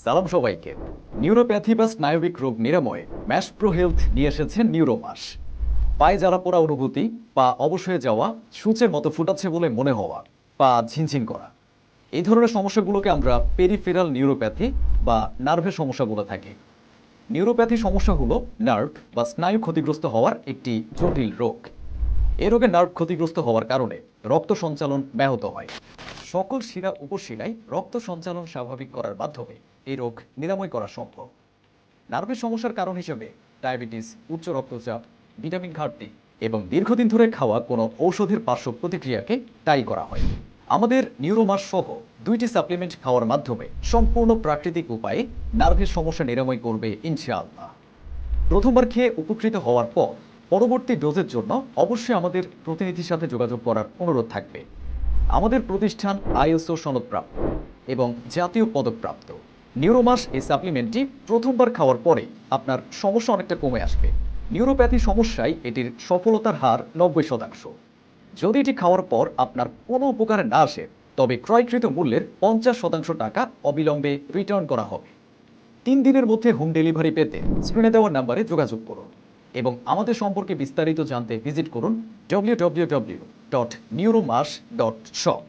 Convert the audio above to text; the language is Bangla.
সালাম সবাইকে। নিউরোপ্যাথি বা স্নায়বিক রোগ নিরাময়ে ম্যাশপ্রো হেলথ নিয়ে এসেছেন নিউরোমাস। পায়ে জ্বালা পোড়া অনুভূতি, পা অবশ্যই যাওয়া, সূচের মতো ফুটাচ্ছে বলে মনে হওয়া, পা ঝিনঝিন করা, এই ধরনের সমস্যাগুলোকে আমরা পেরিফেরাল নিউরোপ্যাথি বা নার্ভের সমস্যা বলে থাকি। নিউরোপ্যাথি সমস্যা হলো নার্ভ বা স্নায়ু ক্ষতিগ্রস্ত হওয়ার একটি জটিল রোগ। এ রোগে নার্ভ ক্ষতিগ্রস্ত হওয়ার কারণে রক্ত সঞ্চালন ব্যাহত হয়। সকল শিরা উপশিরায় রক্ত সঞ্চালন স্বাভাবিক করার মাধ্যমে এই রোগ নিরাময় করা সম্ভব। নার্ভের সমস্যার কারণ হিসেবে ডায়াবেটিস, উচ্চ রক্তচাপ, ভিটামিন ঘাটতি এবং দীর্ঘদিন ধরে খাওয়া কোনো ঔষধের পার্শ্ব প্রতিক্রিয়াকে দায়ী করা হয়। আমাদের নিউরোমাস সহ 2টি সাপ্লিমেন্ট খাওয়ার মাধ্যমে সম্পূর্ণ প্রাকৃতিক উপায়ে নার্ভের সমস্যা নিরাময় করবে ইনশাআল্লাহ। প্রথমবার খেয়ে উপকৃত হওয়ার পর পরবর্তী ডোজের জন্য অবশ্যই আমাদের প্রতিনিধির সাথে যোগাযোগ করার অনুরোধ থাকবে। আমাদের প্রতিষ্ঠান আইএসও সনদপ্রাপ্ত এবং জাতীয় পদকপ্রাপ্ত। নিউরোমাস এই সাপ্লিমেন্টটি প্রথমবার খাওয়ার পরে আপনার সমস্যা অনেকটা কমে আসবে। নিউরোপ্যাথি সমস্যায় এটির সফলতার হার 90%। যদি এটি খাওয়ার পর আপনার কোনো উপকারে না আসে, তবে ক্রয়কৃত মূল্যের 50% টাকা অবিলম্বে রিটার্ন করা হবে। 3 দিনের মধ্যে হোম ডেলিভারি পেতে স্ক্রিনে দেওয়া নাম্বারে যোগাযোগ করুন এবং আমাদের সম্পর্কে বিস্তারিত জানতে ভিজিট করুন www.neuromash.shop।